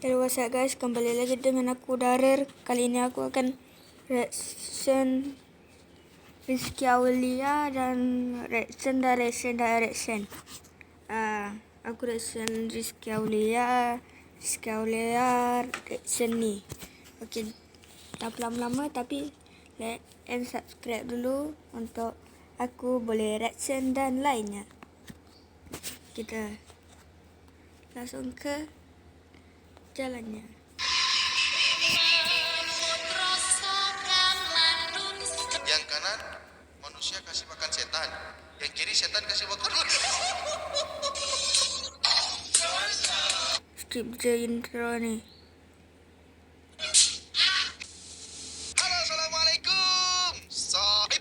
Halo what's up guys, kembali lagi dengan aku Darer. Kali ini aku akan reaction Rizky Aulia dan reaction. Aku reaction Rizky Aulia reaction nih. Oke, tak lama-lama tapi like and subscribe dulu untuk aku boleh reaction dan lainnya. Kita langsung ke jalannya. Yang kanan manusia kasih makan setan, yang kiri setan kasih makan manusia. Skip the intro nih. Halo, assalamualaikum, sahib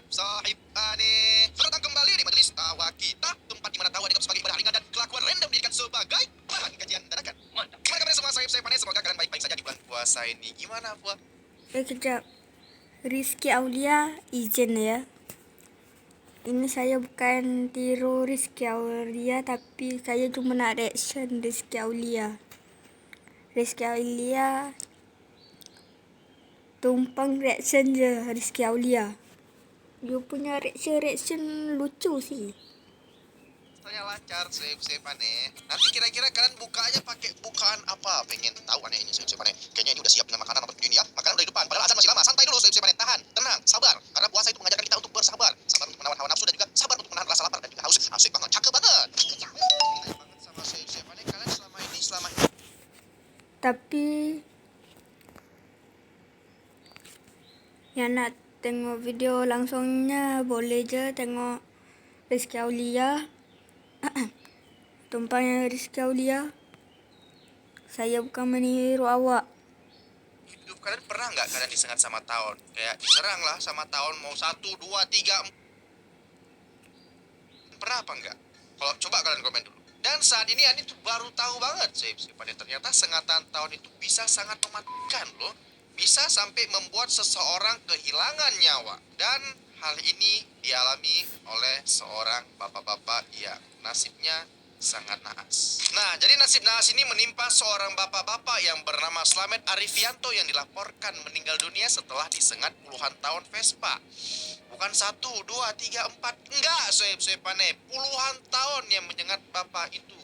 aneh. Selamat datang kembali di majelis tawa kita, tempat di mana tawa dianggap sebagai ibadah ringan dan kelakuan random dijadikan sebagai bahan kajian dadakan. Gimana kabarnya semua sahib aneh? Semoga kalian baik-baik saja di bulan puasa ini. Gimana puasa? Kejap. Rizky Aulia izin ya. Ini saya bukan tiru Rizky Aulia, tapi saya cuma nak reaction Rizky Aulia. Rizky Aulia tumpang reaction je Rizky Aulia. Dia punya reaction lucu sih. Saya lancar, sahib aneh. Nanti kira-kira kalian bukanya pakai bukaan apa? Pengen tahu aneh ini sahib aneh. Kayaknya ini udah siap dengan makanan atau video ini ya. Makanan udah di depan. Padahal azan masih lama. Santai dulu sahib aneh. Tahan, tenang, sabar. Karena puasa itu mengajarkan kita untuk bersabar. Sabar untuk menawan hawa nafsu dan juga sabar untuk menahan rasa lapar dan juga haus. Asik banget, cakep banget. Kita banget sama sahib aneh. Kalian selama ini Tapi yang nak tengok video langsungnya boleh je tengok Rizky Aulia. Tumpahnya Rizky Aulia. Saya bukan meniru awak. hidup kalian pernah nggak kalian disengat sama tahun? Kayak diserang lah sama tahun mau 1, 2, 3, 4. Pernah apa enggak? Kalau coba kalian komen dulu. Dan saat ini Ani tuh baru tahu banget sih ternyata sengatan tahun itu bisa sangat mematikan loh. Bisa sampai membuat seseorang kehilangan nyawa. Dan hal ini dialami oleh seorang bapak-bapak yang nasibnya sangat naas. Nah, jadi nasib naas ini menimpa seorang bapak-bapak yang bernama Slamet Arifianto yang dilaporkan meninggal dunia setelah disengat puluhan tahun Vespa. Bukan 1, 2, 3, 4. Enggak, sahib aneh. Puluhan tahun yang menyengat bapak itu.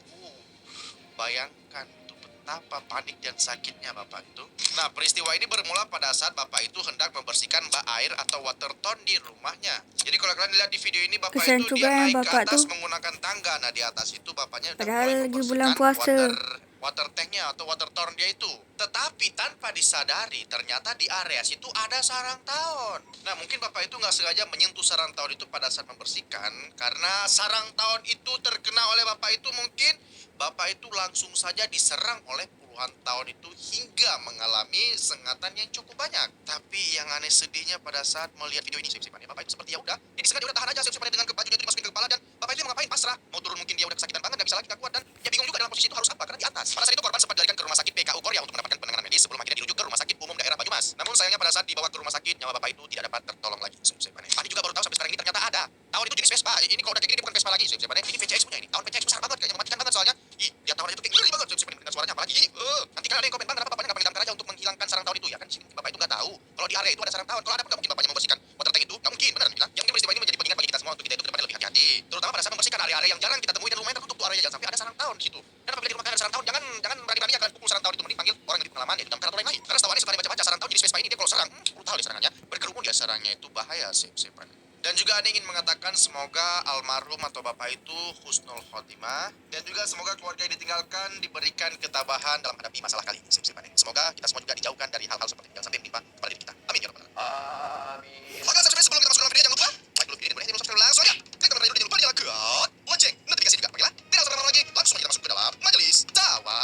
Bayangkan tuh betapa panik dan sakitnya bapak itu. Nah, peristiwa ini bermula pada saat bapak itu hendak membersihkan bak air atau water ton di rumahnya. Jadi kalau kalian lihat di video ini, bapak Kesian itu juga dia ya naik ke bapak atas tuh. menggunakan tangga. Nah, di atas itu bapaknya udah Padahal mulai lagi bulan membersihkan puasa. water tanknya atau water ton dia itu. Tetapi tanpa disadari, ternyata di area situ ada sarang tawon. Nah, mungkin bapak itu nggak sengaja menyentuh sarang tawon itu pada saat membersihkan. Karena sarang tawon itu terkena oleh bapak itu, mungkin bapak itu langsung saja diserang oleh puluhan tahun itu hingga mengalami sengatan yang cukup banyak. Tapi yang aneh sedihnya pada saat melihat video ini, sip-sipannya bapak itu seperti ya udah, dia disengat, dia udah tahan aja sip-sipannya dengan bajunya itu dimasukin ke kepala, dan bapak itu ngapain, pasrah. Mau turun mungkin dia udah kesakitan banget, gak bisa lagi, gak kuat, dan dia bingung juga dalam posisi itu harus apa, karena di atas. Pada saat itu korban sempat dilarikan ke rumah sakit PKU Korea untuk mendapatkan penanganan medis sebelum akhirnya dirujuk ke rumah sakit umum daerah Banyumas. Namun sayangnya pada saat dibawa ke rumah sakit, nyawa bapak itu tidak dapat tertolong lagi, sip-sipannya. Tadi juga baru tahu sampai sekarang ini ternyata ada tawon itu jenis Vespa. Ini kalau udah kayak gini bukan Vespa lagi, sip-sipannya. Ini VCX punya ini. Tawon VCX besar banget, kayaknya mematikan banget soalnya. Ih, dia tawon itu kayak ngeri banget, sip-sipannya, mendengar suaranya apalagi. Nanti kan ada yang komen, bang, kenapa bapaknya nggak menghilangkan aja untuk menghilangkan sarang tawon itu ya? Kan sini bapak itu nggak tahu kalau di area itu ada sarang tawon. Kalau ada pun nggak mungkin bapaknya membersihkan water tank itu, nggak mungkin, benar bilang. Yang mungkin peristiwa ini menjadi pengingat bagi kita semua untuk kita itu kedepannya lebih hati-hati, terutama pada saat membersihkan area-area yang jarang kita temui dan lumayan tertutup tuh areanya, jangan sampai ada sarang tawon di situ. Dan apabila di rumah kalian ada sarang tawon, jangan berani-berani ya kalian pukul sarang tawon itu, mending panggil orang yang lebih pengalaman ya di dalam peraturan lain. Karena setahu ini suka baca-baca sarang tawon jenis Vespa ini, dia kalau serang brutal dia serangannya, berkerumun dia sarangnya itu bahaya sip-sipan. Dan juga Anda ingin mengatakan semoga almarhum atau bapak itu husnul khotimah, dan juga semoga keluarga yang ditinggalkan diberikan ketabahan dalam menghadapi masalah kali ini. Semoga kita semua juga dijauhkan dari hal-hal seperti ini, jangan sampai menimpa pada diri kita. Amin ya rabbal alamin. Oke, sebelum kita masuk ke video, jangan lupa like dulu video dan boleh subscribe langsung aja. Klik tombol dulu, jangan lupa nyalakan lonceng notifikasi juga. Baiklah, tidak usah lama lagi, langsung kita masuk ke dalam majelis tawa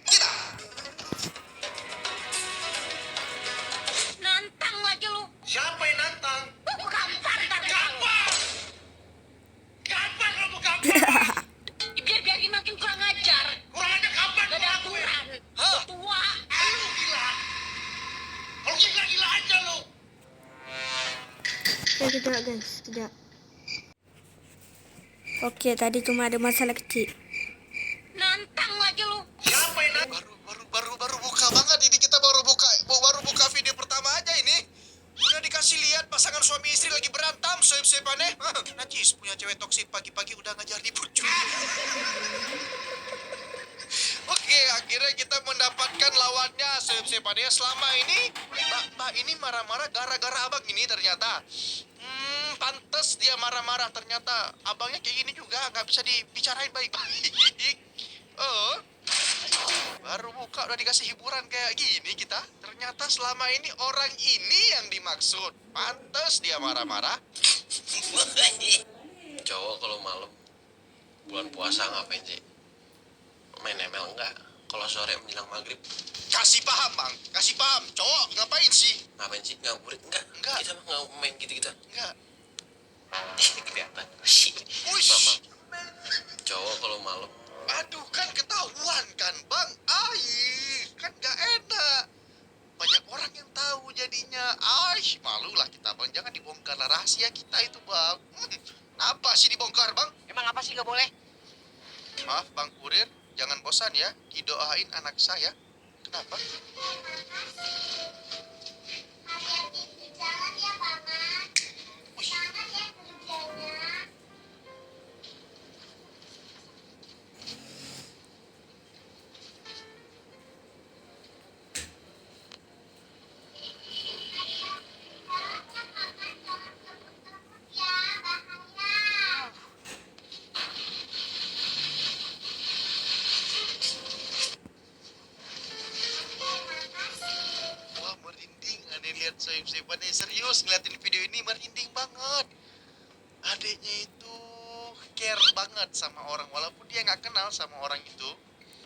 kita. Nantang aja lu. Siapa yang nantang? Gampar ntar Gampar! Gampar kamu gampar! biar makin kurang ajar. Kurang aja kapan Gak ada kurang gue? aturan. Hah? Tua. Lu gila! Kalau gila-gila aja lu! Tidak guys, tidak. Oke, tadi cuma ada masalah kecil. Nantang aja lu. Siapa yang nantang? Baru suka banget ini, kita baru buka video pertama aja ini. Udah dikasih lihat pasangan suami istri lagi berantem, soib-soibannya. Najis, punya cewek toksik pagi-pagi udah ngajar ribut juga. Oke, akhirnya kita mendapatkan lawannya, soib-soibannya. Selama ini, Mbak ini marah-marah gara-gara abang ini ternyata. Pantes dia marah-marah ternyata. Abangnya kayak gini juga, nggak bisa dibicarain baik-baik. Oh. Baru buka udah dikasih hiburan kayak gini kita. Ternyata selama ini orang ini yang dimaksud. Pantes dia marah-marah. Cowok kalau malam bulan puasa ngapain sih? Main ML enggak? Kalau sore menjelang maghrib Kasih paham bang, kasih paham. Cowok ngapain sih? ngapain sih? Ngabuburit enggak? Enggak. Kita mah nggak main gitu-gitu. Enggak. Kelihatan. Shit. Uish. Mama. Cowok kalau malam Aduh kan ketahuan kan bang. Kan gak enak. Banyak orang yang tahu jadinya. Malu lah kita bang. Jangan dibongkar lah rahasia kita itu bang. Apa sih dibongkar bang? Emang apa sih nggak boleh? Maaf bang kurir, jangan bosan ya didoain anak saya. Kenapa? Hati-hati jalan ya, Paman. Wih, Semangat ya kerjanya. Ya, bahaya. wah merinding. Aneh lihat soib-soibannya. Serius ngeliatin video ini merinding banget. Adiknya itu care banget sama orang. Walaupun dia nggak kenal sama orang itu.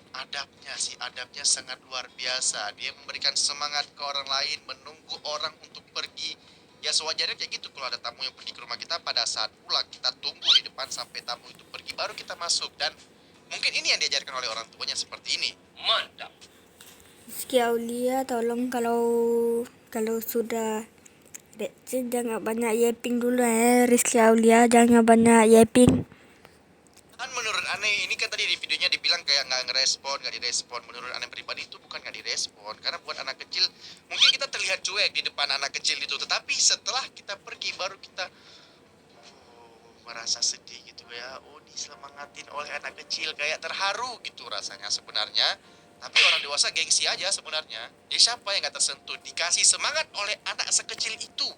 Adabnya sangat luar biasa. Dia memberikan semangat ke orang lain, menunggu orang untuk pergi. Ya sewajarnya kayak gitu kalau ada tamu yang pergi ke rumah kita, pada saat pulang kita tunggu di depan sampai tamu itu pergi baru kita masuk. Dan mungkin ini yang diajarkan oleh orang tuanya seperti ini. mantap. Rizky Aulia, tolong kalau sudah reaction jangan banyak yapping dulu Rizky Aulia, jangan banyak yapping. Kan menurut aneh ini kan tadi di videonya dibilang kayak nggak direspon. Menurut aneh pribadi itu bukan nggak direspon, karena buat anak kecil mungkin kita terlihat cuek di depan anak kecil itu, tetapi setelah kita pergi baru kita merasa sedih gitu ya. Disemangatin oleh anak kecil, kayak terharu gitu rasanya sebenarnya. Tapi orang dewasa gengsi aja sebenarnya. Jadi siapa yang nggak tersentuh dikasih semangat oleh anak sekecil itu?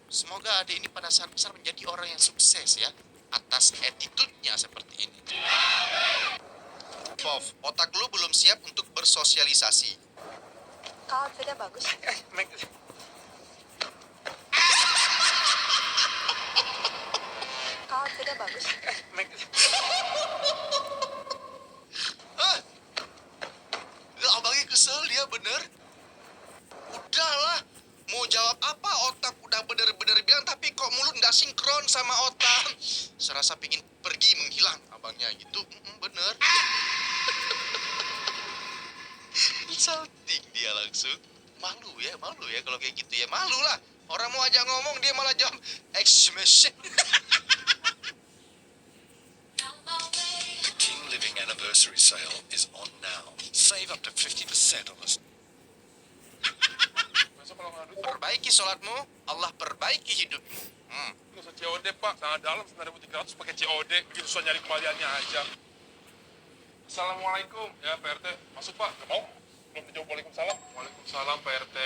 Semoga adik ini pada saat besar menjadi orang yang sukses ya, atas attitude-nya seperti ini. Pov, otak lu belum siap untuk bersosialisasi. Kau outfitnya bagus. Kau outfitnya bagus. Hah? Abangnya kesel dia bener. Udahlah, mau jawab apa, otak udah bener-bener bilang tapi kok mulut nggak sinkron sama otak. Serasa pingin pergi menghilang abangnya gitu. Bener. Insulting dia langsung. Malu ya kalau kayak gitu ya. Malu lah. Orang mau ajak ngomong dia malah jawab exclamation. The King Living Anniversary Sale is on now. Save up to 50% on us. Perbaiki sholatmu, Allah perbaiki hidupmu. Nggak usah COD pak, sangat dalam 9.300 pakai COD, begitu susah nyari kembaliannya aja. Assalamualaikum, ya Pak RT, masuk Pak, nggak mau? Belum dijawab Waalaikumsalam. Waalaikumsalam Pak RT.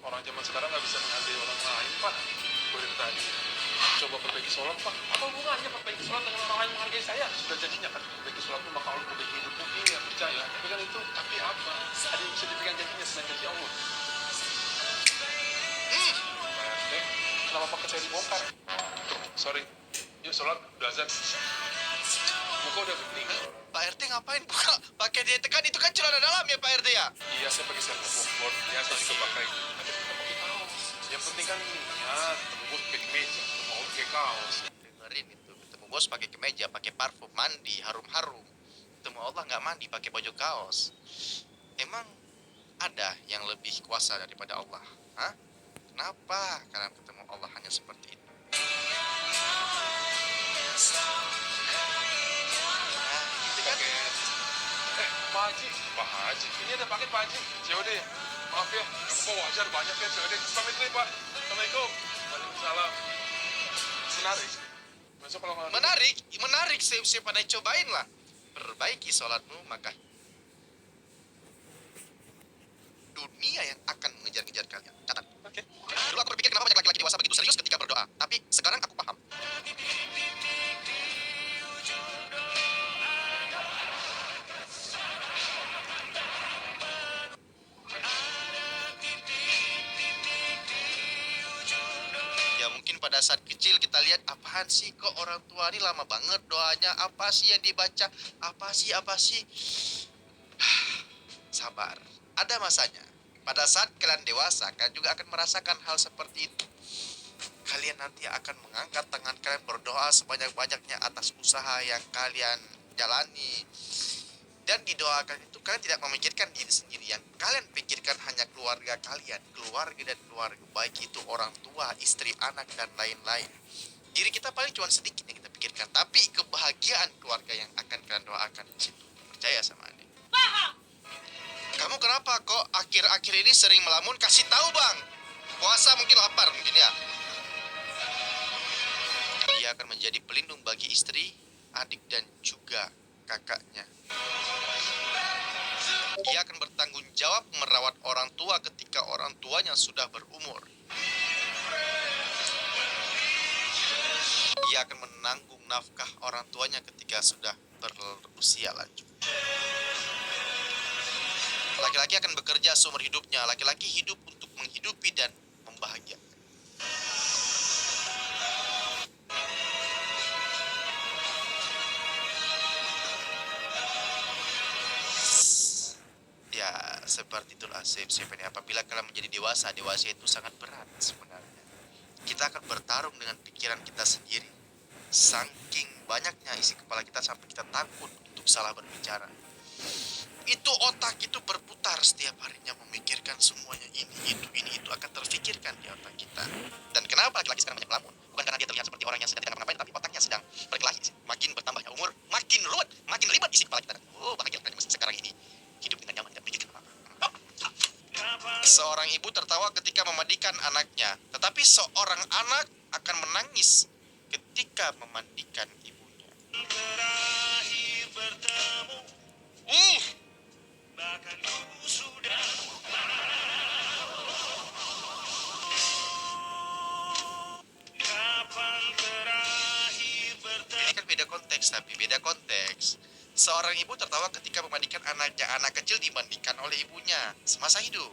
Orang zaman sekarang nggak bisa menghargai orang lain Pak. Gue dari tadi coba perbaiki sholat Pak. Apa hubungannya perbaiki sholat dengan orang lain menghargai saya? Sudah janjinya kan, perbaiki sholat itu bakal perbaiki hidupmu, ini ya percaya. Tapi kan itu, tapi apa? Ada yang bisa dipegang janjinya selain janji Allah. Kenapa pakai saya dibongkar? Tuh, sorry. Yuk sholat, udah azan. Muka udah bening kan? Pak RT ngapain buka pakai dia tekan, itu kan celana dalam ya Pak RT ya? Iya, saya pakai serta board. Ya, saya juga pakai. Tapi kita pakai kaos. Yang penting kan niat. Tembus pakai kemeja, mau pakai kaos. Dengerin itu, ketemu bos pakai kemeja, pakai parfum, mandi, harum-harum. Ketemu Allah nggak mandi, pakai baju kaos. Emang ada yang lebih kuasa daripada Allah? Hah? Kenapa kalian ketemu Allah hanya seperti itu? Nah, gitu kan? Pak Haji. Pak Haji, ini ada paket Pak Haji. COD ya? Maaf ya, kamu wajar banyak ya COD. Pamit nih Pak. Assalamualaikum. Waalaikumsalam. Menarik. Besok kalau nggak Menarik, siapa yang cobain lah. Perbaiki sholatmu, maka dunia yang akan mengejar-ngejar kalian. Catat. Oke. Dulu aku berpikir kenapa banyak laki-laki dewasa begitu serius ketika berdoa. Tapi sekarang aku paham. Ya mungkin pada saat kecil kita lihat apaan sih kok orang tua ini lama banget doanya, apa sih yang dibaca, apa sih. Sabar, ada masanya. Pada saat kalian dewasa, kalian juga akan merasakan hal seperti itu. Kalian nanti akan mengangkat tangan kalian berdoa sebanyak-banyaknya atas usaha yang kalian jalani. Dan di doa kalian itu kalian tidak memikirkan diri sendiri. Yang kalian pikirkan hanya keluarga kalian, keluarga, baik itu orang tua, istri, anak, dan lain-lain. Diri kita paling cuma sedikit yang kita pikirkan, tapi kebahagiaan keluarga yang akan kalian doakan di situ. Percaya sama Andi. Kamu kenapa kok akhir-akhir ini sering melamun? Kasih tahu bang. Puasa mungkin lapar mungkin ya. Dia akan menjadi pelindung bagi istri, adik, dan juga kakaknya. Dia akan bertanggung jawab merawat orang tua ketika orang tuanya sudah berumur. Dia akan menanggung nafkah orang tuanya ketika sudah berusia lanjut. Laki-laki akan bekerja seumur hidupnya. Laki-laki hidup untuk menghidupi dan membahagiakan. Ya, seperti itulah ini. Apabila kalian menjadi dewasa itu sangat berat sebenarnya. Kita akan bertarung dengan pikiran kita sendiri. Saking banyaknya isi kepala kita sampai kita takut untuk salah berbicara. Itu otak itu berputar setiap harinya memikirkan semuanya ini itu akan terfikirkan di otak kita. Dan kenapa laki-laki sekarang banyak melamun? Bukan karena dia terlihat seperti orang yang sedang tidak ngapa-ngapain, tapi otaknya sedang berkelahi. Makin bertambahnya umur, makin ruwet, makin ribet isi kepala kita. Oh, bahagia kan sekarang ini hidup dengan nyaman dan pikirkan apa. Seorang ibu tertawa ketika memandikan anaknya, tetapi seorang anak akan menangis ketika memandikan ibunya. Ini kan beda konteks, tapi beda konteks. Seorang ibu tertawa ketika memandikan anaknya. Anak kecil dimandikan oleh ibunya semasa hidup.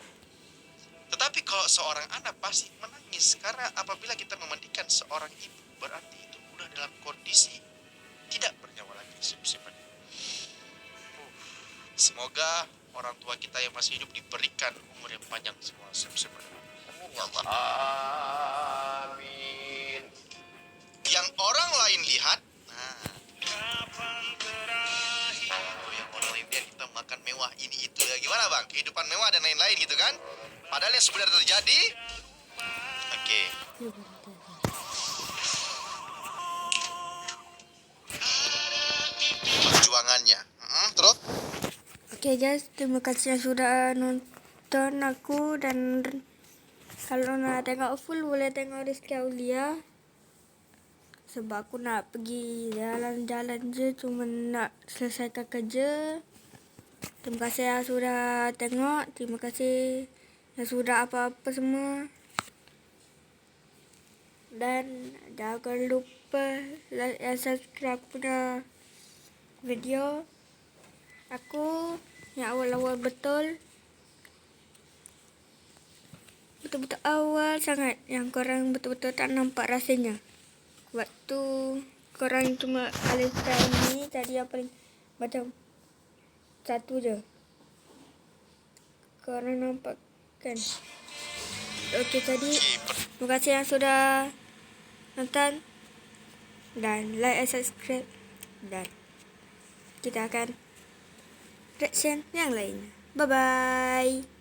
Tetapi kalau seorang anak pasti menangis, karena apabila kita memandikan seorang ibu, berarti itu udah dalam kondisi tidak bernyawa lagi. Semoga orang tua kita yang masih hidup diberikan umur yang panjang semua. Amin. Yang orang lain lihat, yang orang lain lihat kita makan mewah ini itu ya, gimana bang? Kehidupan mewah dan lain-lain gitu kan? Padahal yang sebenarnya terjadi, oke. Perjuangannya, terus? Oke guys, terima kasih yang sudah nonton aku, dan kalau nak tengok full boleh tengok Rizky Aulia. Sebab aku nak pergi jalan-jalan je, cuma nak selesaikan kerja. Terima kasih yang sudah tengok, terima kasih yang sudah apa-apa semua. Dan jangan lupa like dan subscribe punya video aku yang awal-awal betul awal sangat, yang korang betul-betul tak nampak rasanya. Waktu korang cuma alihkan ini tadi yang paling macam satu je korang nampak kan. Okey, tadi terima kasih yang sudah nonton dan like and subscribe, dan kita akan reaction yang lain. Bye bye.